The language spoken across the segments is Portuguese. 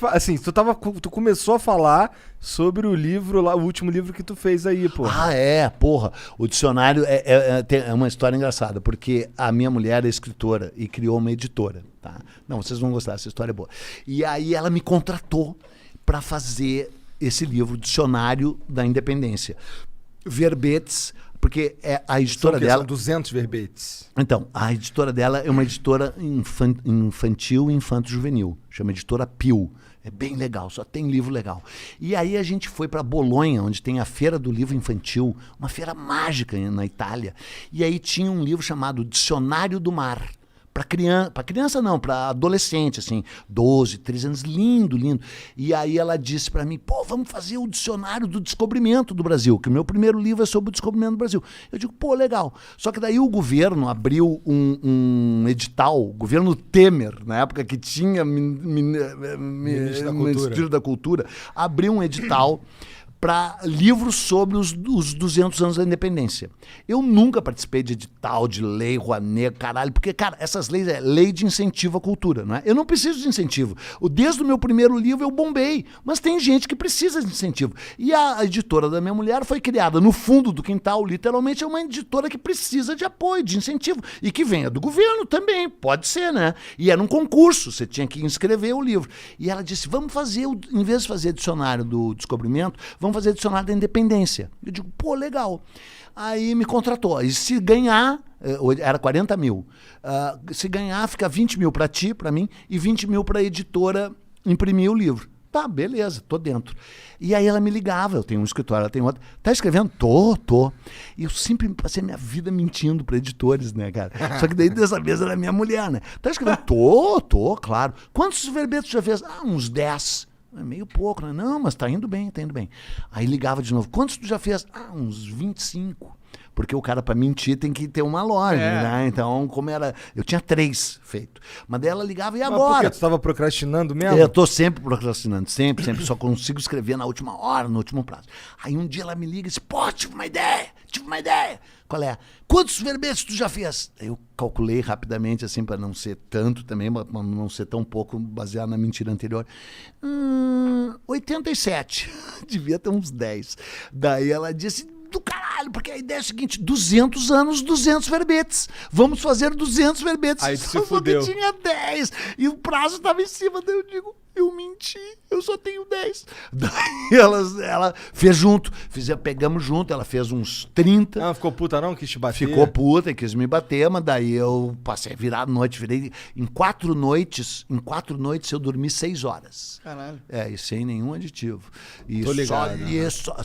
Assim, tu começou a falar sobre o livro lá, o último livro que tu fez aí, pô. Porra. O dicionário é uma história engraçada, porque a minha mulher é escritora e criou uma editora, tá? Não, vocês vão gostar, essa história é boa. E aí ela me contratou para fazer esse livro, Dicionário da Independência. Verbetes, porque a editora dela... São 200 verbetes. Então, a editora dela é uma editora infantil e infanto-juvenil. Chama Editora Pio. É bem legal, só tem livro legal. E aí a gente foi para Bolonha, onde tem a Feira do Livro Infantil, uma feira mágica na Itália. E aí tinha um livro chamado Dicionário do Mar. Para criança não, para adolescente, assim, 12, 13 anos, lindo, lindo. E aí ela disse para mim, pô, vamos fazer o Dicionário do Descobrimento do Brasil, que o meu primeiro livro é sobre o descobrimento do Brasil. Eu digo, pô, legal. Só que daí o governo abriu um edital, o governo Temer, na época que tinha Ministério da Cultura, abriu um edital para livros sobre os 200 anos da independência. Eu nunca participei de edital, de lei, Rouanet, caralho, porque, cara, essas leis é lei de incentivo à cultura, não é? Eu não preciso de incentivo. Desde o meu primeiro livro eu bombei, mas tem gente que precisa de incentivo. E a editora da minha mulher foi criada no fundo do quintal, literalmente é uma editora que precisa de apoio, de incentivo, e que venha do governo também, pode ser, né? E era um concurso, você tinha que inscrever o livro. E ela disse, vamos fazer, em vez de fazer dicionário do descobrimento, vamos fazer dicionário da independência. Eu digo, pô, legal. Aí me contratou. E se ganhar, era 40 mil. Se ganhar, fica 20 mil para ti, para mim, e 20 mil para a editora imprimir o livro. Tá, beleza, tô dentro. E aí ela me ligava, eu tenho um escritório, ela tem outro. Tá escrevendo? Tô. E eu sempre passei a minha vida mentindo para editores, né, cara? Só que daí dessa vez era minha mulher, né? Tá escrevendo? Tô, claro. Quantos verbetes tu já fez? Uns 10. É meio pouco, né? Não, mas tá indo bem. Aí ligava de novo. Quantos tu já fez? Uns 25. Porque o cara, para mentir, tem que ter uma loja, né? Então, como era... Eu tinha 3 feito. Mas daí ela ligava, e agora? Mas por que tu estava procrastinando mesmo? Eu tô sempre procrastinando, sempre. Só consigo escrever na última hora, no último prazo. Aí um dia ela me liga e diz, pô, tive uma ideia. Qual é? Quantos verbetes tu já fez? Eu calculei rapidamente, assim, para não ser tanto também, para não ser tão pouco, baseado na mentira anterior. 87. Devia ter uns 10. Daí ela disse, do caralho, porque a ideia é a seguinte, 200 anos, 200 verbetes. Vamos fazer 200 verbetes. Aí se fudeu. Só tinha 10. E o prazo estava em cima. Daí eu digo, eu menti, eu só tenho 10. Daí ela fez junto, pegamos junto, ela fez uns 30. Não, ficou puta não? Quis te bater? Ficou puta, quis me bater, mas daí eu passei a virar a noite, virei em 4 noites eu dormi 6 horas. Caralho. E sem nenhum aditivo. E Tô ligado.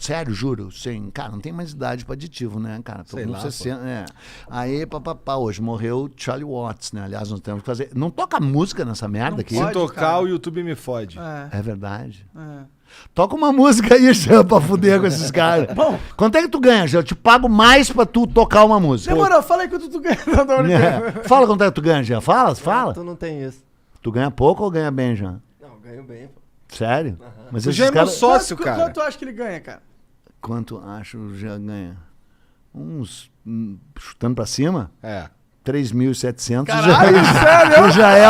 Sério, juro, sem, cara, não tem mais idade para aditivo, né, cara? Tô Sei com lá, 60, Aí, hoje morreu Charlie Watts, né? Aliás, nós temos que fazer... Não toca música nessa merda aqui? Se tocar, o YouTube me fode. É verdade. Toca uma música aí, Jean, pra fuder com esses caras. Bom. Quanto é que tu ganha, Jean? Eu te pago mais pra tu tocar uma música. Demorou, fala aí quanto tu ganha. Fala quanto é que tu ganha, Jean. Fala. Tu não tem isso. Tu ganha pouco ou ganha bem, Jean? Não, ganho bem, pô. Sério? Mas O esses Jean é meu caras... sócio, cara. Quanto tu acha que ele ganha, cara? Quanto acho o Jean ganha? Uns... chutando pra cima? 3.700. Caralho, sério? Já é...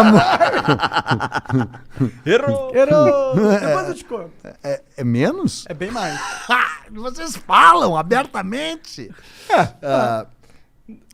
Errou! Depois eu te conto. É menos? É bem mais. Vocês falam abertamente.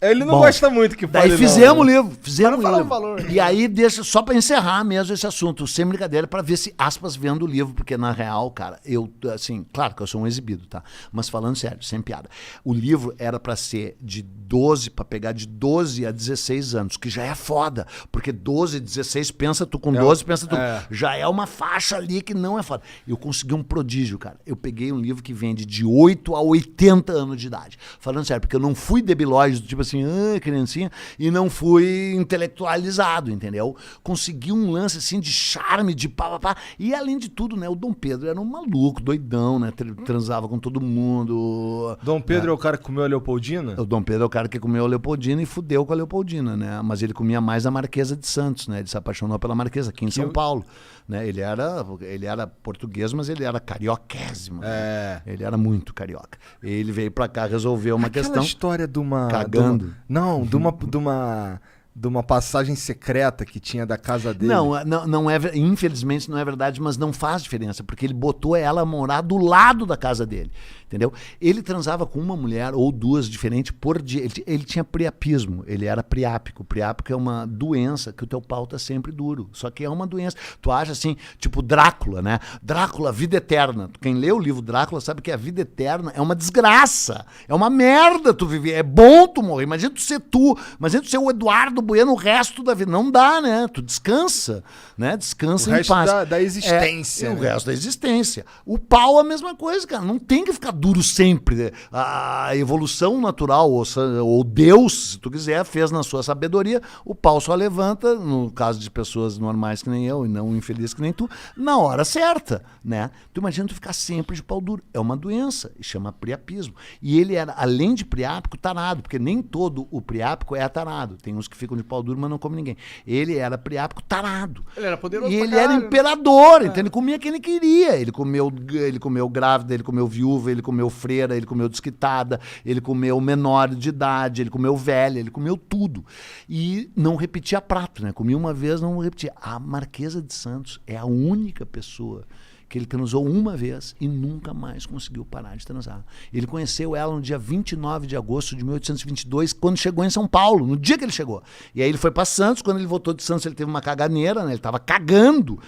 Ele não Bom, gosta muito que fale. Daí fizemos o né? livro, fizemos Mas não o livro. fala o valor. E aí deixa só pra encerrar mesmo esse assunto, sem brincadeira, pra ver se aspas vendo o livro, porque na real, cara, eu assim, claro que eu sou um exibido, tá? Mas falando sério, sem piada. O livro era pra ser de 12, pra pegar de 12 a 16 anos, que já é foda, porque 12, 16, pensa tu com 12, pensa tu, já é uma faixa ali que não é foda. Eu consegui um prodígio, cara. Eu peguei um livro que vende de 8 a 80 anos de idade. Falando sério, porque eu não fui debilóide, tipo assim, criancinha, e não fui intelectualizado, entendeu? Consegui um lance assim de charme, de pá. E além de tudo, né, o Dom Pedro era um maluco, doidão, né? Transava com todo mundo. Dom Pedro é o cara que comeu a Leopoldina? O Dom Pedro é o cara que comeu a Leopoldina e fudeu com a Leopoldina, né? Mas ele comia mais a Marquesa de Santos, né? Ele se apaixonou pela Marquesa, aqui em São Paulo. Né? Ele era português, mas ele era carioquésimo. Né? Ele era muito carioca. Ele veio pra cá resolver uma questão. Aquela história de uma... Cagando. De uma de uma passagem secreta que tinha da casa dele. Não é, infelizmente não é verdade, mas não faz diferença, porque ele botou ela a morar do lado da casa dele, entendeu? Ele transava com uma mulher ou duas diferentes por dia. Ele tinha priapismo, ele era priápico. Priápico é uma doença que o teu pau tá sempre duro, só que é uma doença. Tu acha assim, tipo Drácula, né? Drácula, vida eterna. Quem lê o livro Drácula sabe que a vida eterna é uma desgraça, é uma merda tu viver, é bom tu morrer. Imagina tu ser o Eduardo Bueno o resto da vida. Não dá, né? Tu descansa, né? Descansa O em resto paz. da existência, O né? resto da existência. O pau é a mesma coisa, cara. Não tem que ficar duro sempre, né? A evolução natural, ou Deus, se tu quiser, fez na sua sabedoria, o pau só levanta, no caso de pessoas normais que nem eu, e não infelizes que nem tu, na hora certa, né? Tu imagina tu ficar sempre de pau duro. É uma doença, e chama priapismo. E ele era, além de priápico, tarado, porque nem todo o priápico é tarado. Tem uns que ficam de pau duro, mas não come ninguém. Ele era priápico tarado. Ele era poderoso E pra ele era caralho, né? imperador, então ele comia quem ele queria. Ele comeu grávida, ele comeu viúva, ele comeu freira, ele comeu desquitada, ele comeu menor de idade, ele comeu velha, ele comeu tudo. E não repetia prato, né? Comia uma vez, não repetia. A Marquesa de Santos é a única pessoa que ele transou uma vez e nunca mais conseguiu parar de transar. Ele conheceu ela no dia 29 de agosto de 1822, quando chegou em São Paulo, no dia que ele chegou. E aí ele foi para Santos, quando ele voltou de Santos ele teve uma caganeira, né? Ele estava cagando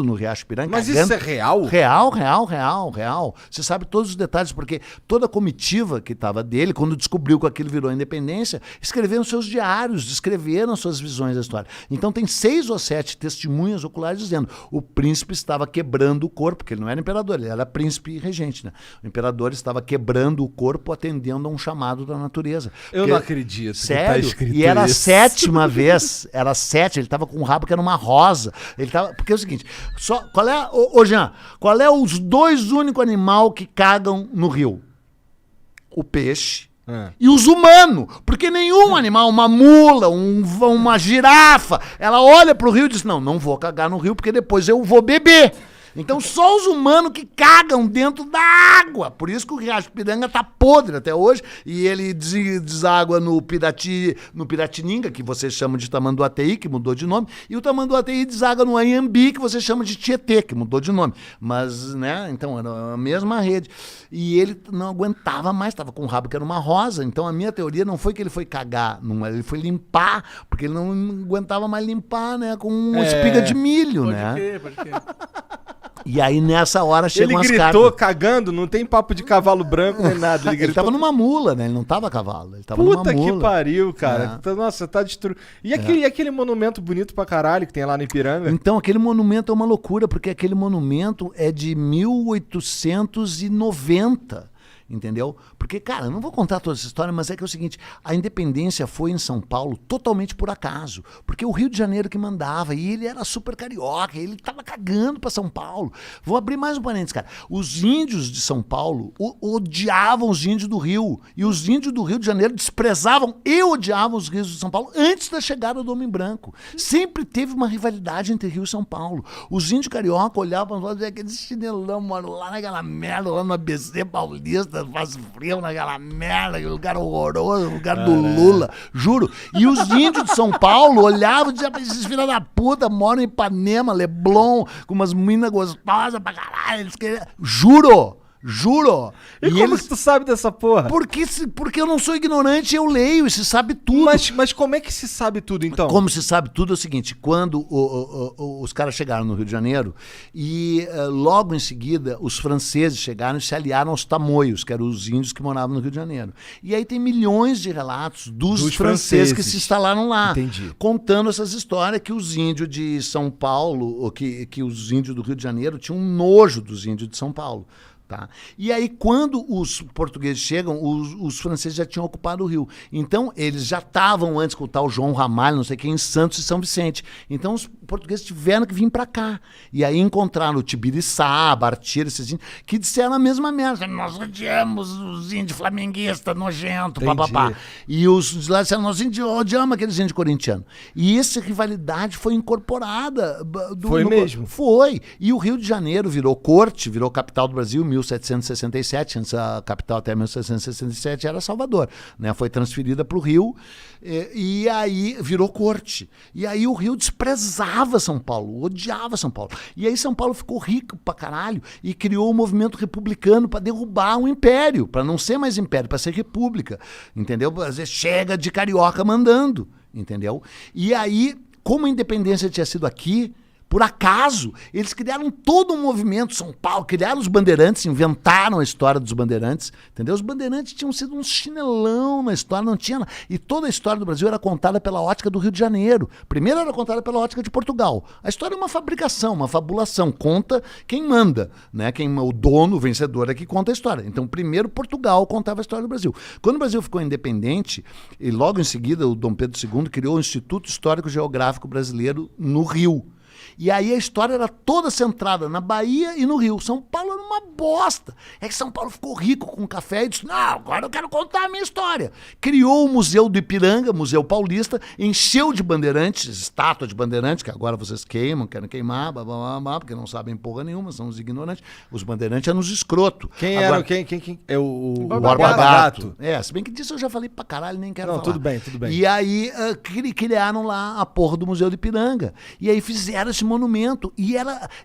no Riacho Piranga. Mas cagando. isso é real? Real. Você sabe todos os detalhes, porque toda a comitiva que estava dele, quando descobriu que aquilo virou independência, escreveram seus diários, descreveram suas visões da história. Então tem 6 ou 7 testemunhas oculares dizendo: o príncipe estava quebrando o corpo, porque ele não era imperador, ele era príncipe e regente, né? O imperador estava quebrando o corpo atendendo a um chamado da natureza. Eu Porque, não acredito. Que sério? tá escrito E era a isso. 7ª vez, ele estava com um rabo que era uma rosa. Porque é o seguinte, ô Jean, qual é os 2 únicos animais que cagam no rio? O peixe e os humanos, porque nenhum animal, uma mula, uma girafa, ela olha pro rio e diz: não vou cagar no rio porque depois eu vou beber. Então só os humanos que cagam dentro da água. Por isso que o Riacho Piranga tá podre até hoje. E ele deságua no Piratininga, que vocês chamam de Tamanduateí, que mudou de nome. E o Tamanduateí deságua no Anhembi, que vocês chamam de Tietê, que mudou de nome. Mas, né, então era a mesma rede. E ele não aguentava mais, estava com o rabo que era uma rosa. Então a minha teoria não foi que ele foi cagar, ele foi limpar, porque ele não aguentava mais limpar, né, com uma espiga de milho, né? Pode crer. E aí, nessa hora, chegam Ele as gritou cartas. cagando, não tem papo de cavalo branco nem nada. Ele tava numa mula, né? Ele não tava a cavalo. Ele tava Puta numa que mula. pariu, cara. Nossa, tá destruído. E aquele monumento bonito pra caralho que tem lá no Ipiranga? Então, aquele monumento é uma loucura, porque aquele monumento é de 1890. Entendeu? Porque, cara, eu não vou contar toda essa história, mas é que é o seguinte: a independência foi em São Paulo totalmente por acaso, porque o Rio de Janeiro que mandava, e ele era super carioca, ele tava cagando pra São Paulo. Vou abrir mais um parênteses, cara. Os índios de São Paulo odiavam os índios do Rio, e os índios do Rio de Janeiro desprezavam e odiavam os rios de São Paulo antes da chegada do Homem Branco. Sempre teve uma rivalidade entre Rio e São Paulo. Os índios carioca olhavam e diziam: aquele chinelão, mano, lá naquela merda, lá no ABC Paulista, faz frio naquela merda, aquele lugar horroroso, lugar do Lula, juro. E os índios de São Paulo olhavam e diziam: esses filhos da puta moram em Ipanema, Leblon, com umas meninas gostosas pra caralho, eles queriam... Juro! E como que tu sabe dessa porra? Porque eu não sou ignorante, eu leio e se sabe tudo. Mas como é que se sabe tudo, então? Como se sabe tudo é o seguinte: quando os caras chegaram no Rio de Janeiro e logo em seguida os franceses chegaram e se aliaram aos tamoios, que eram os índios que moravam no Rio de Janeiro. E aí tem milhões de relatos dos franceses que se instalaram lá. Entendi. Contando essas histórias que os índios de São Paulo, ou que os índios do Rio de Janeiro tinham um nojo dos índios de São Paulo. Tá? E aí, quando os portugueses chegam, os franceses já tinham ocupado o Rio. Então, eles já estavam antes com o tal João Ramalho, não sei quem, em Santos e São Vicente. Então, os portugueses tiveram que vir para cá. E aí encontraram o Tibiriçá, Bartira, esses índios, que disseram a mesma merda: nós odiamos os índios flamenguistas, nojento, papapá. E os de lá disseram: nós odiamos aqueles índios corintianos. E essa rivalidade foi incorporada. Foi mesmo? Foi. E o Rio de Janeiro virou corte, virou capital do Brasil em 1767, antes a capital até 1767 era Salvador, né? Foi transferida para o Rio e aí virou corte. E aí o Rio desprezava São Paulo, odiava São Paulo. E aí São Paulo ficou rico pra caralho e criou o movimento republicano para derrubar um império, para não ser mais império, para ser república, entendeu? Às vezes chega de carioca mandando, entendeu? E aí, como a independência tinha sido aqui, por acaso, eles criaram todo um movimento, São Paulo, criaram os bandeirantes, inventaram a história dos bandeirantes, entendeu? Os bandeirantes tinham sido um chinelão na história, não tinha... E toda a história do Brasil era contada pela ótica do Rio de Janeiro. Primeiro era contada pela ótica de Portugal. A história é uma fabricação, uma fabulação, conta quem manda, né? O dono, o vencedor é que conta a história. Então, primeiro Portugal contava a história do Brasil. Quando o Brasil ficou independente, e logo em seguida o Dom Pedro II criou o Instituto Histórico Geográfico Brasileiro no Rio. E aí a história era toda centrada na Bahia e no Rio. São Paulo era uma bosta. É que São Paulo ficou rico com café e disse, não, agora eu quero contar a minha história. Criou o Museu do Ipiranga, Museu Paulista, encheu de bandeirantes, estátua de bandeirantes, que agora vocês queimam, querem queimar, blá, blá, blá, blá, porque não sabem porra nenhuma, são os ignorantes. Os bandeirantes eram os escroto. Quem agora, era? Quem? É o Borba Gato. Se bem que disso eu já falei pra caralho, nem quero falar. Tudo bem, tudo bem. E aí criaram lá a porra do Museu do Ipiranga. E aí fizeram esse monumento. E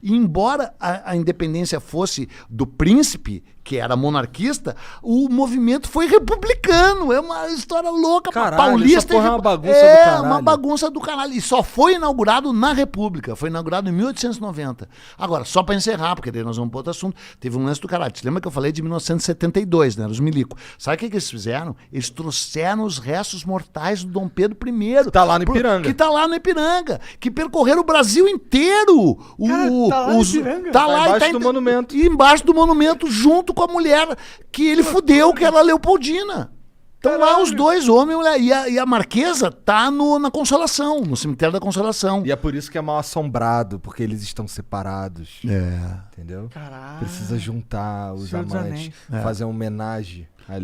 embora a independência fosse do príncipe, que era monarquista, o movimento foi republicano. É uma história louca. Caralho, paulista. essa porra é uma bagunça do caralho. Uma bagunça do caralho. E só foi inaugurado na República. Foi inaugurado em 1890. Agora, só pra encerrar, porque daí nós vamos para outro assunto, teve um lance do caralho. Te lembra que eu falei de 1972, né? Os milico. Sabe o que eles fizeram? Eles trouxeram os restos mortais do Dom Pedro I. Tá lá no Ipiranga. Que tá lá no Ipiranga. Que percorreram o Brasil inteiro. Cara, tá lá no Ipiranga? Tá lá embaixo do monumento. E embaixo do monumento, junto com a mulher que ele fudeu, que era a Leopoldina. Estão lá os dois, homem e mulher. E a Marquesa tá na Consolação, no cemitério da Consolação. E é por isso que é mal assombrado, porque eles estão separados. É. Entendeu? Caralho. Precisa juntar os Senhor dos amantes, Anéis. fazer uma homenagem ali.